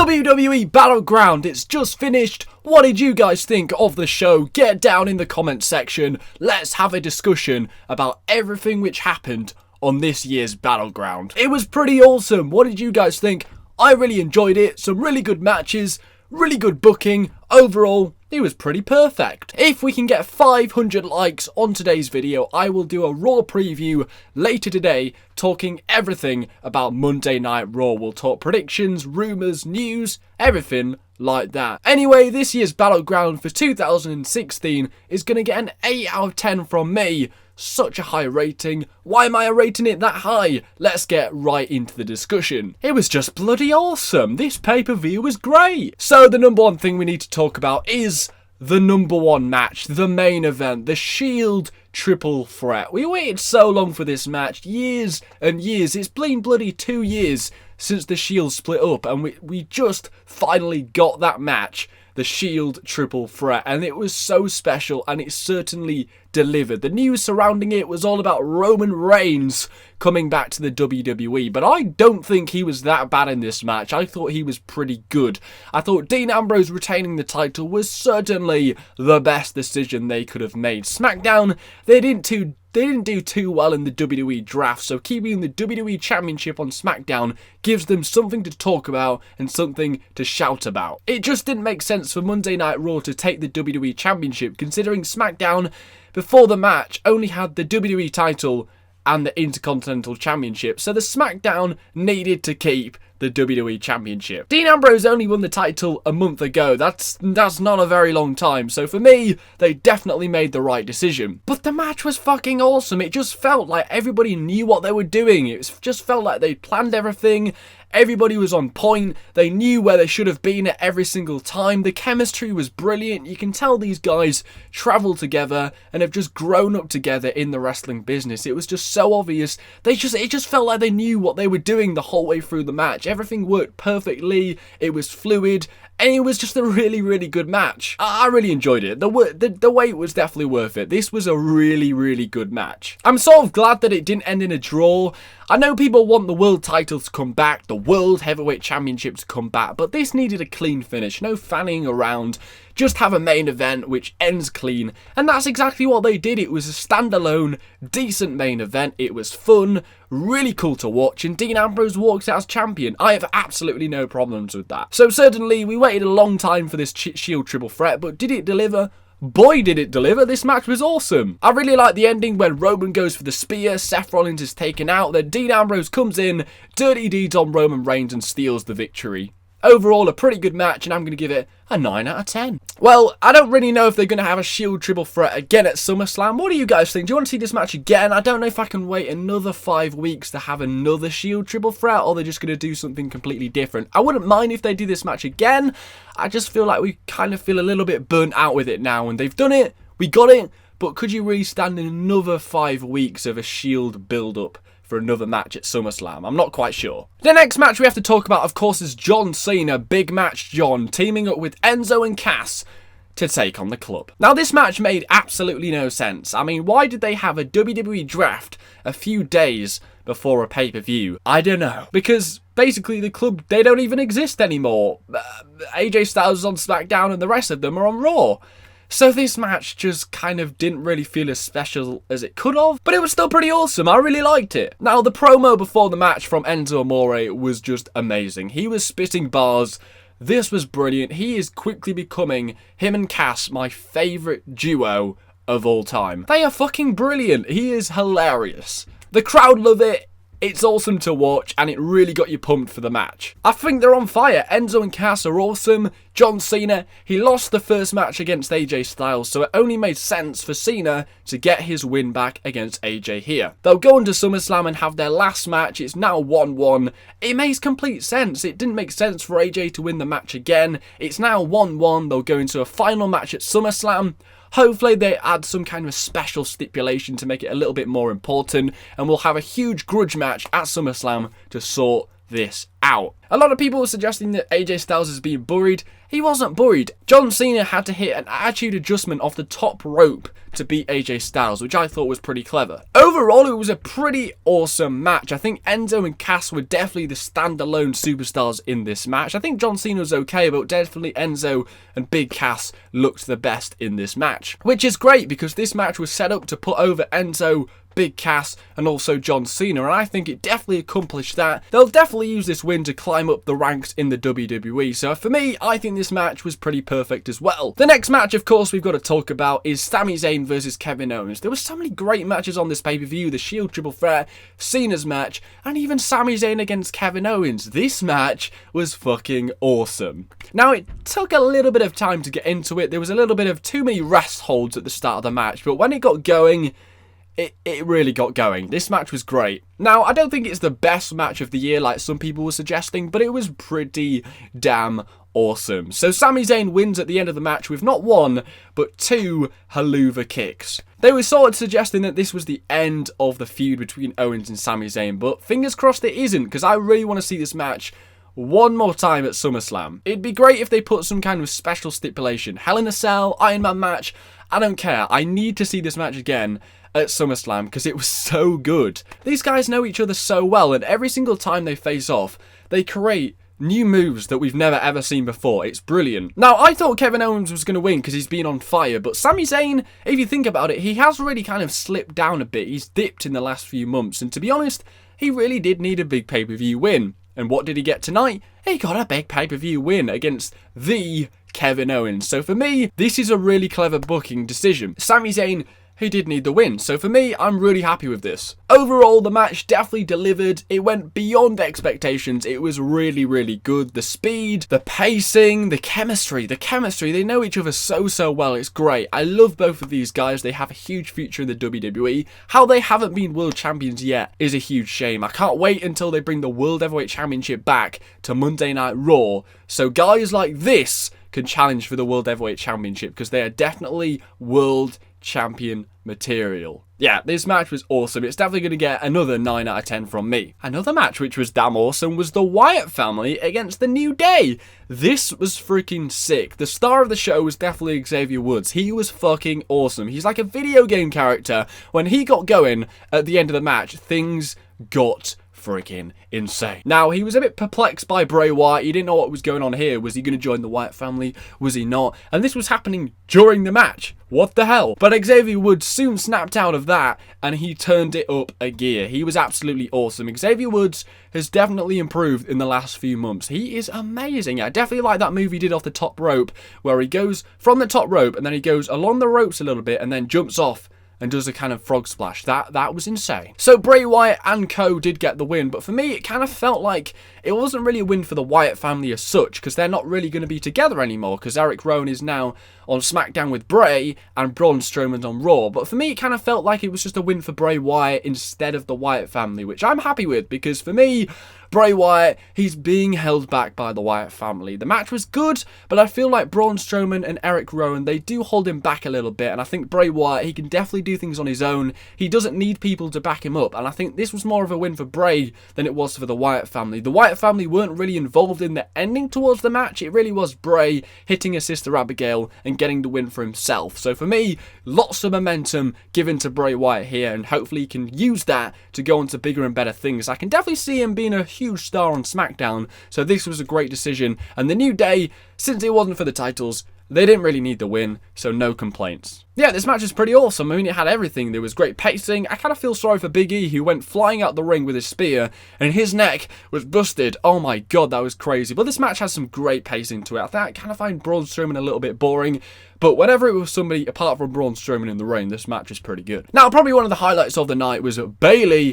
WWE Battleground, it's just finished. What did you guys think of the show? Get down in the comments section. Let's have a discussion about everything which happened on this year's Battleground. It was pretty awesome. What did you guys think? I really enjoyed it. Some really good matches, really good booking. Overall, it was pretty perfect. If we can get 500 likes on today's video, I will do a Raw preview later today, talking everything about Monday Night Raw. We'll talk predictions, rumours, news, everything like that. Anyway, this year's Battleground for 2016 is going to get an 8 out of 10 from me. Such a high rating. Why am I rating it that high? Let's get right into the discussion. It was just bloody awesome. This pay-per-view was great. So the number one thing we need to talk about is the number one match, the main event, the Shield triple threat. We waited so long for this match, years and years. It's been bloody 2 years since the Shield split up, and we just finally got that match, the Shield triple threat, and it was so special, and it certainly delivered. The news surrounding it was all about Roman Reigns coming back to the WWE, but I don't think he was that bad in this match. I thought he was pretty good. I thought Dean Ambrose retaining the title was certainly the best decision they could have made. SmackDown, they didn't do too well in the WWE draft, so keeping the WWE Championship on SmackDown gives them something to talk about and something to shout about. It just didn't make sense for Monday Night Raw to take the WWE Championship, considering SmackDown before the match only had the WWE title and the Intercontinental Championship, so the SmackDown needed to keep the WWE Championship. Dean Ambrose only won the title a month ago. That's not a very long time, so for me, they definitely made the right decision. But the match was fucking awesome. It just felt like everybody knew what they were doing. It just felt like they planned everything. Everybody was on point. They knew where they should have been at every single time. The chemistry was brilliant. You can tell these guys travel together and have just grown up together in the wrestling business. It was just so obvious. It just felt like they knew what they were doing the whole way through the match. Everything worked perfectly. It was fluid. And it was just a really, really good match. I really enjoyed it. The wait was definitely worth it. This was a really, really good match. I'm sort of glad that it didn't end in a draw. I know people want the world title to come back, the world heavyweight championship to come back, but this needed a clean finish. No fanning around. Just have a main event which ends clean. And that's exactly what they did. It was a standalone, decent main event. It was fun, really cool to watch, and Dean Ambrose walks out as champion. I have absolutely no problems with that. So certainly, we waited a long time for this Shield triple threat, but did it deliver? Boy, did it deliver. This match was awesome. I really like the ending when Roman goes for the spear, Seth Rollins is taken out, then Dean Ambrose comes in, dirty deeds on Roman Reigns and steals the victory. Overall, a pretty good match, and I'm going to give it a 9 out of 10. Well, I don't really know if they're going to have a Shield triple threat again at SummerSlam. What do you guys think? Do you want to see this match again? I don't know if I can wait another 5 weeks to have another Shield triple threat, or they're just going to do something completely different. I wouldn't mind if they do this match again. I just feel like we kind of feel a little bit burnt out with it now, and they've done it. We got it. But could you really stand in another 5 weeks of a Shield build-up for another match at SummerSlam? I'm not quite sure. The next match we have to talk about, of course, is John Cena, Big Match John, teaming up with Enzo and Cass to take on the club. Now, this match made absolutely no sense. I mean, why did they have a WWE draft a few days before a pay-per-view? I don't know. Because basically the club, they don't even exist anymore. AJ Styles is on SmackDown and the rest of them are on Raw. So this match just kind of didn't really feel as special as it could have, but it was still pretty awesome. I really liked it. Now, the promo before the match from Enzo Amore was just amazing. He was spitting bars. This was brilliant. He is quickly becoming, him and Cass, my favourite duo of all time. They are fucking brilliant. He is hilarious. The crowd love it. It's awesome to watch, and it really got you pumped for the match. I think they're on fire. Enzo and Cass are awesome. John Cena, he lost the first match against AJ Styles, so it only made sense for Cena to get his win back against AJ here. They'll go into SummerSlam and have their last match. It's now 1-1. It makes complete sense. It didn't make sense for AJ to win the match again. It's now 1-1. They'll go into a final match at SummerSlam. Hopefully they add some kind of special stipulation to make it a little bit more important, and we'll have a huge grudge match at SummerSlam to sort this out. A lot of people were suggesting that AJ Styles is being buried. He wasn't buried. John Cena had to hit an attitude adjustment off the top rope to beat AJ Styles, which I thought was pretty clever. Overall, it was a pretty awesome match. I think Enzo and Cass were definitely the standalone superstars in this match. I think John Cena was okay, but definitely Enzo and Big Cass looked the best in this match. Which is great, because this match was set up to put over Enzo, Big Cass, and also John Cena, and I think it definitely accomplished that. They'll definitely use this win to climb up the ranks in the WWE, so for me, I think this match was pretty perfect as well. The next match, of course, we've got to talk about is Sami Zayn versus Kevin Owens. There were so many great matches on this pay-per-view, the Shield Triple Threat, Cena's match, and even Sami Zayn against Kevin Owens. This match was fucking awesome. Now, it took a little bit of time to get into it. There was a little bit of too many rest holds at the start of the match, but when it got going, it really got going. This match was great. Now, I don't think it's the best match of the year like some people were suggesting, but it was pretty damn awesome. So Sami Zayn wins at the end of the match with not one, but 2 haluva kicks. They were sort of suggesting that this was the end of the feud between Owens and Sami Zayn, but fingers crossed it isn't, because I really want to see this match one more time at SummerSlam. It'd be great if they put some kind of special stipulation. Hell in a Cell, Iron Man match, I don't care. I need to see this match again at SummerSlam because it was so good. These guys know each other so well, and every single time they face off, they create new moves that we've never ever seen before. It's brilliant. Now, I thought Kevin Owens was going to win because he's been on fire, but Sami Zayn, if you think about it, he has really kind of slipped down a bit. He's dipped in the last few months, and to be honest, he really did need a big pay-per-view win. And what did he get tonight? He got a big pay-per-view win against the Kevin Owens. So for me, this is a really clever booking decision. Sami Zayn, he did need the win. So for me, I'm really happy with this. Overall, the match definitely delivered. It went beyond expectations. It was really, really good. The speed, the pacing, the chemistry. They know each other so well. It's great. I love both of these guys. They have a huge future in the WWE. How they haven't been world champions yet is a huge shame. I can't wait until they bring the World Heavyweight Championship back to Monday Night Raw, so guys like this can challenge for the World Heavyweight Championship, because they are definitely world champion material. Yeah, this match was awesome. It's definitely going to get another 9 out of 10 from me. Another match which was damn awesome was the Wyatt family against the New Day. This was freaking sick. The star of the show was definitely Xavier Woods. He was fucking awesome. He's like a video game character. When he got going at the end of the match, things got freaking insane. Now, he was a bit perplexed by Bray Wyatt. He didn't know what was going on here. Was he going to join the Wyatt family? Was he not? And this was happening during the match. What the hell? But Xavier Woods soon snapped out of that, and he turned it up a gear. He was absolutely awesome. Xavier Woods has definitely improved in the last few months. He is amazing. I definitely like that move he did off the top rope, where he goes from the top rope, and then he goes along the ropes a little bit, and then jumps off and does a kind of frog splash. That was insane. So Bray Wyatt and co did get the win, but for me, it kind of felt like it wasn't really a win for the Wyatt family as such, because they're not really going to be together anymore, because Eric Rowan is now on SmackDown with Bray, and Braun Strowman's on Raw. But for me, it kind of felt like it was just a win for Bray Wyatt instead of the Wyatt family, which I'm happy with, because for me, Bray Wyatt, he's being held back by the Wyatt family. The match was good, but I feel like Braun Strowman and Eric Rowan, they do hold him back a little bit, and I think Bray Wyatt, he can definitely do things on his own. He doesn't need people to back him up, and I think this was more of a win for Bray than it was for the Wyatt family. The Wyatt family weren't really involved in the ending towards the match. It really was Bray hitting his sister Abigail and getting the win for himself. So for me, lots of momentum given to Bray Wyatt here, and hopefully he can use that to go on to bigger and better things. I can definitely see him being a huge star on SmackDown, so this was a great decision. And the New Day, since it wasn't for the titles, they didn't really need the win, so no complaints. Yeah, this match is pretty awesome. I mean, it had everything. There was great pacing. I kind of feel sorry for Big E, who went flying out the ring with his spear, and his neck was busted. Oh my god, that was crazy. But this match has some great pacing to it. I kind of find Braun Strowman a little bit boring, but whenever it was somebody apart from Braun Strowman in the ring, this match is pretty good. Now, probably one of the highlights of the night was Bayley.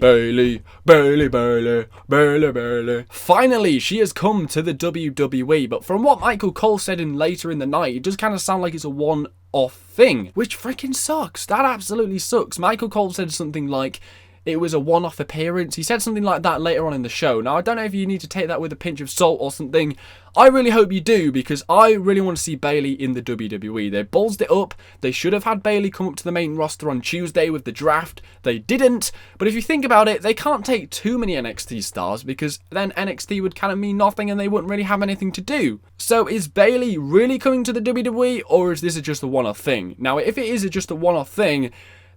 Finally, she has come to the WWE, but from what Michael Cole said later in the night, it does kind of sound like it's a one-off thing, which freaking sucks. That absolutely sucks. Michael Cole said something like, it was a one-off appearance. He said something like that later on in the show. Now, I don't know if you need to take that with a pinch of salt or something. I really hope you do, because I really want to see Bayley in the WWE. They ballsed it up. They should have had Bayley come up to the main roster on Tuesday with the draft. They didn't. But if you think about it, they can't take too many NXT stars, because then NXT would kind of mean nothing and they wouldn't really have anything to do. So is Bayley really coming to the WWE, or is this just a one-off thing? Now, if it is just a one-off thing,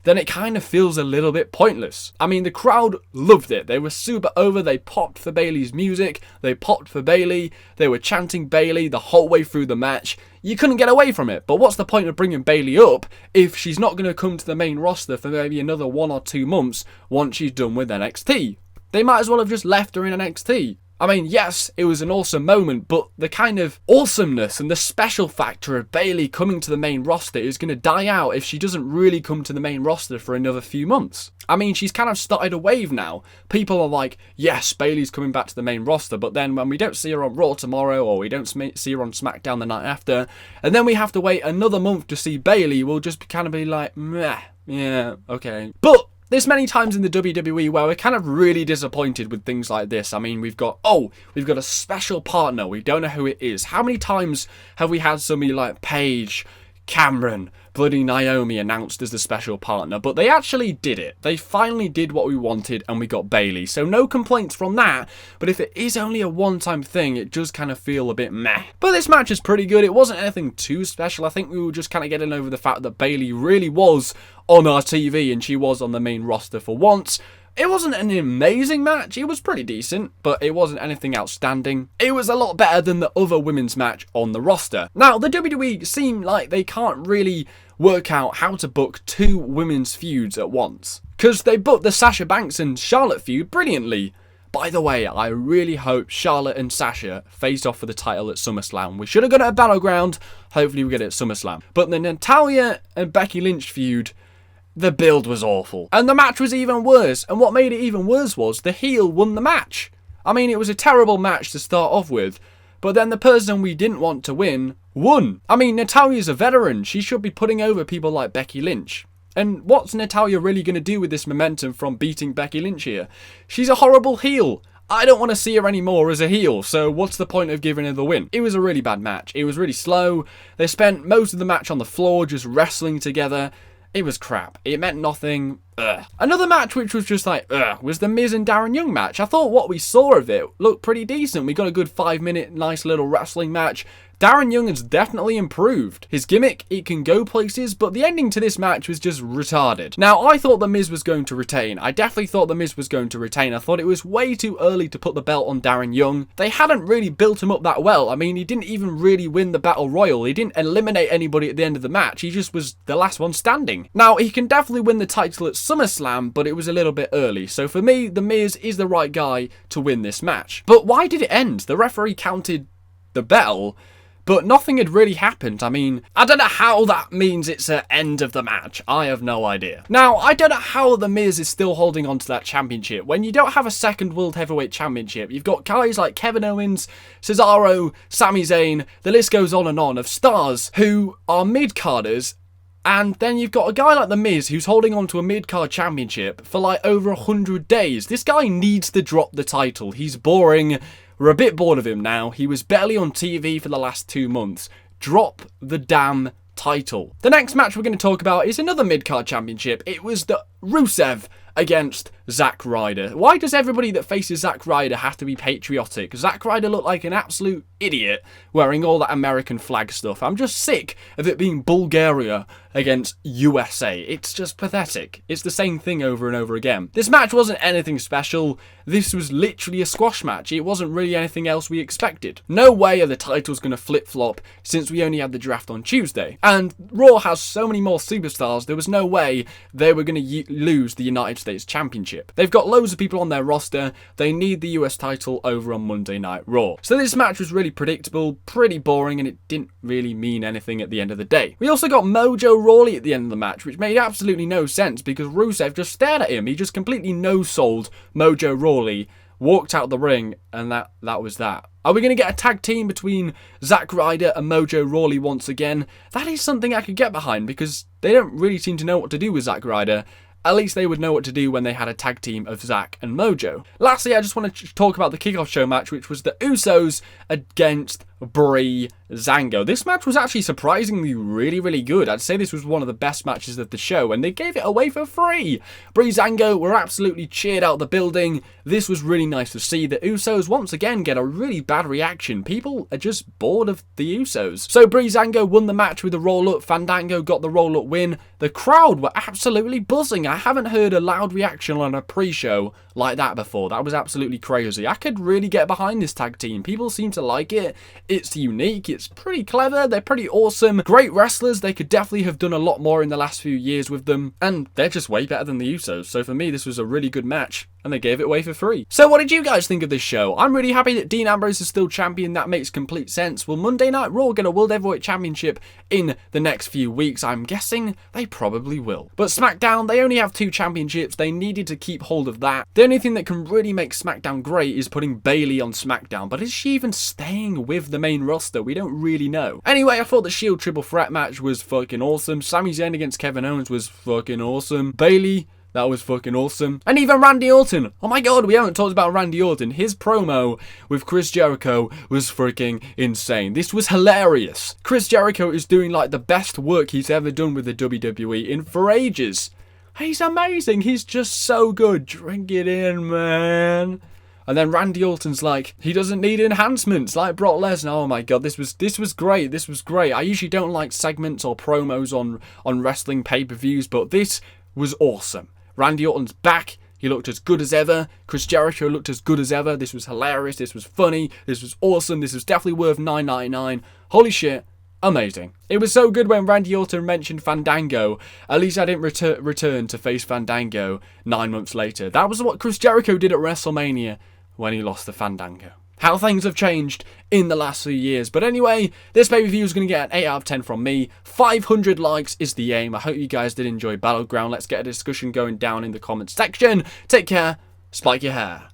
then it kind of feels a little bit pointless. I mean, the crowd loved it. They were super over. They popped for Bayley's music. They popped for Bayley. They were chanting Bayley the whole way through the match. You couldn't get away from it. But what's the point of bringing Bayley up if she's not going to come to the main roster for maybe another 1 or 2 months once she's done with NXT? They might as well have just left her in NXT. I mean, yes, it was an awesome moment, but the kind of awesomeness and the special factor of Bayley coming to the main roster is going to die out if she doesn't really come to the main roster for another few months. I mean, she's kind of started a wave now. People are like, yes, Bayley's coming back to the main roster, but then when we don't see her on Raw tomorrow, or we don't see her on SmackDown the night after, and then we have to wait another month to see Bayley, we'll just kind of be like, meh, yeah, okay. But there's many times in the WWE where we're kind of really disappointed with things like this. I mean, we've got a special partner. We don't know who it is. How many times have we had somebody like Paige, Cameron, bloody Naomi announced as the special partner? But they actually did it. They finally did what we wanted, and we got Bayley. So no complaints from that. But if it is only a one-time thing, it does kind of feel a bit meh. But this match is pretty good. It wasn't anything too special. I think we were just kind of getting over the fact that Bayley really was on our TV, and she was on the main roster for once. It wasn't an amazing match. It was pretty decent, but it wasn't anything outstanding. It was a lot better than the other women's match on the roster. Now, the WWE seem like they can't really work out how to book 2 women's feuds at once, because they booked the Sasha Banks and Charlotte feud brilliantly. By the way, I really hope Charlotte and Sasha face off for the title at SummerSlam. We should have got it at Battleground. Hopefully we get it at SummerSlam. But the Natalya and Becky Lynch feud, the build was awful. And the match was even worse. And what made it even worse was the heel won the match. I mean, it was a terrible match to start off with, but then the person we didn't want to win won. I mean, Natalya's a veteran. She should be putting over people like Becky Lynch. And what's Natalya really going to do with this momentum from beating Becky Lynch here? She's a horrible heel. I don't want to see her anymore as a heel, so what's the point of giving her the win? It was a really bad match. It was really slow. They spent most of the match on the floor just wrestling together. It was crap. It meant nothing. Ugh. Another match which was just like, was the Miz and Darren Young match. I thought what we saw of it looked pretty decent. We got a good 5-minute nice little wrestling match. Darren Young has definitely improved. His gimmick, it can go places, but the ending to this match was just retarded. Now, I thought The Miz was going to retain. I definitely thought The Miz was going to retain. I thought it was way too early to put the belt on Darren Young. They hadn't really built him up that well. I mean, he didn't even really win the Battle Royal. He didn't eliminate anybody at the end of the match. He just was the last one standing. Now, he can definitely win the title at SummerSlam, but it was a little bit early. So for me, The Miz is the right guy to win this match. But why did it end? The referee counted the bell, but nothing had really happened. I mean, I don't know how that means it's an end of the match. I have no idea. Now, I don't know how The Miz is still holding on to that championship when you don't have a second World Heavyweight Championship. You've got guys like Kevin Owens, Cesaro, Sami Zayn, the list goes on, of stars who are mid-carders. And then you've got a guy like The Miz who's holding on to a mid-card championship for like over 100 days. This guy needs to drop the title. He's boring. We're a bit bored of him now. He was barely on TV for the last 2 months. Drop the damn title. The next match we're going to talk about is another mid-card championship. It was the Rusev against Zack Ryder. Why does everybody that faces Zack Ryder have to be patriotic? Zack Ryder looked like an absolute idiot wearing all that American flag stuff. I'm just sick of it being Bulgaria against USA. It's just pathetic. It's the same thing over and over again. This match wasn't anything special. This was literally a squash match. It wasn't really anything else we expected. No way are the titles going to flip-flop since we only had the draft on Tuesday. And Raw has so many more superstars, there was no way they were going to lose the United States Championship. They've got loads of people on their roster. They need the US title over on Monday Night Raw. So this match was really predictable, pretty boring, and it didn't really mean anything at the end of the day. We also got Mojo Rawley at the end of the match, which made absolutely no sense because Rusev just stared at him. He just completely no-sold Mojo Rawley, walked out the ring, and that was that. Are we going to get a tag team between Zack Ryder and Mojo Rawley once again? That is something I could get behind because they don't really seem to know what to do with Zack Ryder. at least they would know what to do when they had a tag team of Zack and Mojo. Lastly, I just want to talk about the kickoff show match, which was the Usos against Breezango. This match was actually surprisingly really good. I'd say this was one of the best matches of the show, and they gave it away for free. Breezango were absolutely cheered out the building. This was really nice to see. The Usos once again get a really bad reaction. People are just bored of the Usos. So Breezango won the match with a roll-up. Fandango got the roll-up win. The crowd were absolutely buzzing. I haven't heard a loud reaction on a pre-show like that before. That was absolutely crazy. I could really get behind this tag team. People seem to like it. It's unique. It's pretty clever. They're pretty awesome. Great wrestlers. They could definitely have done a lot more in the last few years with them. And they're just way better than the Usos. So for me, this was a really good match. And they gave it away for free. So what did you guys think of this show? I'm really happy that Dean Ambrose is still champion. That makes complete sense. Will Monday Night Raw get a World Heavyweight Championship in the next few weeks? I'm guessing they probably will. But SmackDown, they only have 2 championships. They needed to keep hold of that. The only thing that can really make SmackDown great is putting Bayley on SmackDown. But is she even staying with the main roster? We don't really know. Anyway, I thought the Shield Triple Threat match was fucking awesome. Sami Zayn against Kevin Owens was fucking awesome. Bayley, that was fucking awesome. And even Randy Orton. Oh my god, we haven't talked about Randy Orton. His promo with Chris Jericho was freaking insane. This was hilarious. Chris Jericho is doing like the best work he's ever done with the WWE in for ages. He's amazing. He's just so good. Drink it in, man. And then Randy Orton's like, he doesn't need enhancements like Brock Lesnar. Oh my god, this was great. This was great. I usually don't like segments or promos on wrestling pay-per-views, but this was awesome. Randy Orton's back. He looked as good as ever. Chris Jericho looked as good as ever. This was hilarious. This was funny. This was awesome. This was definitely worth $9.99. Holy shit. Amazing. It was so good when Randy Orton mentioned Fandango. At least I didn't return to face Fandango 9 months later. That was what Chris Jericho did at WrestleMania when he lost to Fandango. How things have changed in the last few years. But anyway, this pay-per-view is going to get an 8 out of 10 from me. 500 likes is the aim. I hope you guys did enjoy Battleground. Let's get a discussion going down in the comments section. Take care. Spike your hair.